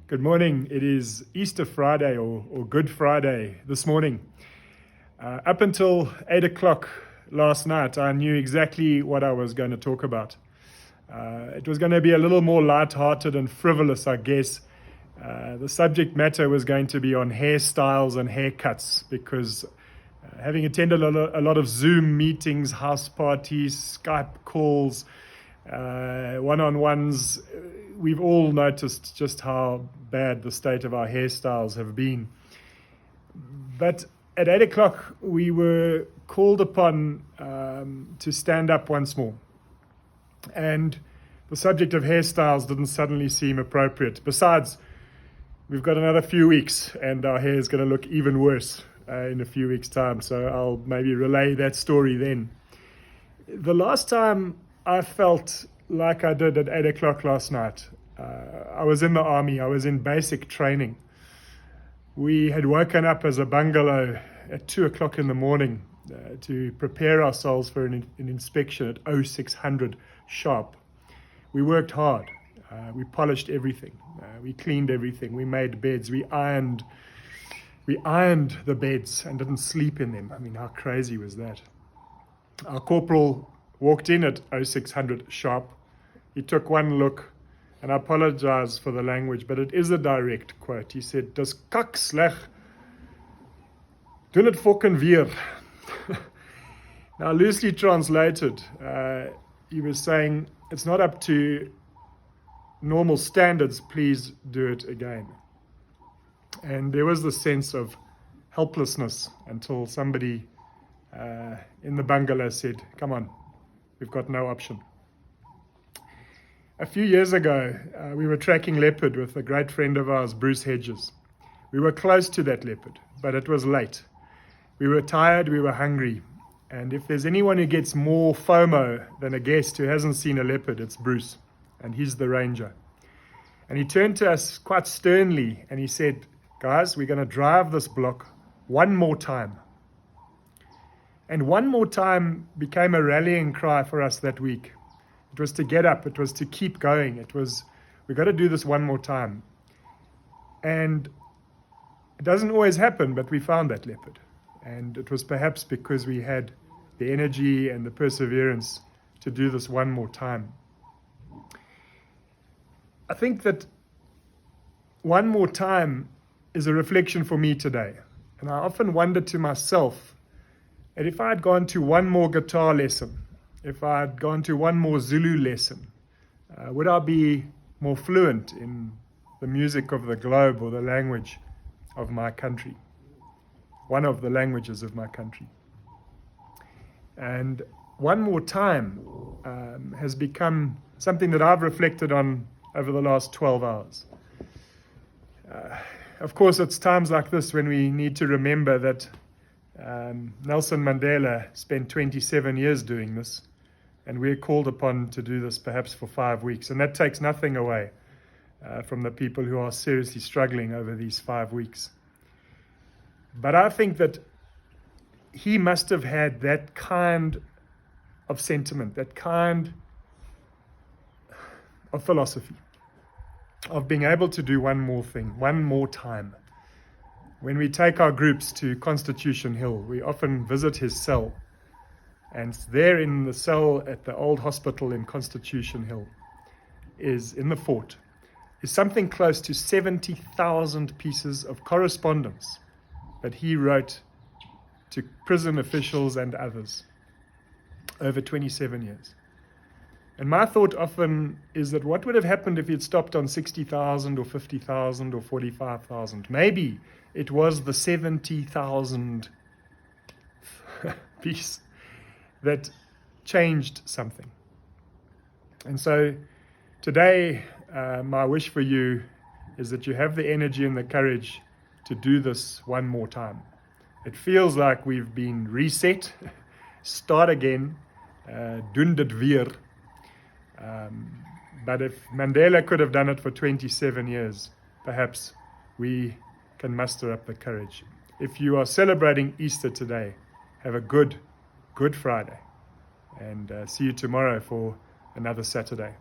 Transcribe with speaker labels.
Speaker 1: Good morning. It is Easter Friday or Good Friday this morning. Up until 8 o'clock last night, I knew exactly what I was going to talk about. It was going to be a little more light-hearted and frivolous, I guess. The subject matter was going to be on hairstyles and haircuts because having attended a lot of Zoom meetings, house parties, Skype calls, one-on-ones, we've all noticed just how bad the state of our hairstyles have been. But at 8 o'clock, we were called upon to stand up once more. And the subject of hairstyles didn't suddenly seem appropriate. Besides, we've got another few weeks and our hair is going to look even worse in a few weeks' time. So I'll maybe relay that story then. The last time I felt like I did at 8 o'clock last night, I was in the army. I was in basic training. We had woken up as a bungalow at 2 o'clock in the morning to prepare ourselves for an inspection at 0600 sharp. We worked hard. We polished everything. We cleaned everything. We made beds. We ironed the beds and didn't sleep in them. I mean, how crazy was that? Our corporal walked in at 0600 sharp. He took one look, and I apologize for the language, but it is a direct quote. He said, "Dis kak sleg. Doen het fucking weer." Now, loosely translated, he was saying, it's not up to normal standards, please do it again. And there was this sense of helplessness until somebody in the bungalow said, "Come on, we've got no option." A few years ago, we were tracking leopard with a great friend of ours, Bruce Hedges. We were close to that leopard, but it was late. We were tired, we were hungry. And if there's anyone who gets more FOMO than a guest who hasn't seen a leopard, it's Bruce. And he's the ranger. And he turned to us quite sternly and he said, "Guys, we're going to drive this block one more time." And one more time became a rallying cry for us that week. It was to get up. It was to keep going. It was, we got to do this one more time. And it doesn't always happen, but we found that leopard. And it was perhaps because we had the energy and the perseverance to do this one more time. I think that one more time is a reflection for me today. And I often wonder to myself that if I had gone to one more guitar lesson, if I had gone to one more Zulu lesson, would I be more fluent in the music of the globe or the language of my country? One of the languages of my country. And one more time has become something that I've reflected on over the last 12 hours. Of course, it's times like this when we need to remember that Nelson Mandela spent 27 years doing this, and we're called upon to do this perhaps for 5 weeks. And that takes nothing away from the people who are seriously struggling over these 5 weeks. But I think that he must have had that kind of sentiment, that kind of philosophy, of being able to do one more thing, one more time. When we take our groups to Constitution Hill, we often visit his cell. And there in the cell at the old hospital in Constitution Hill, is in the fort, is something close to 70,000 pieces of correspondence that he wrote to prison officials and others over 27 years. And my thought often is that what would have happened if he had stopped on 60,000 or 50,000 or 45,000? Maybe it was the 70,000 piece that changed something. And so today, my wish for you is that you have the energy and the courage to do this one more time. It feels like we've been reset, start again, doen dit weer. But if Mandela could have done it for 27 years, perhaps we can muster up the courage. If you are celebrating Easter today, have a Good Friday, and see you tomorrow for another Saturday.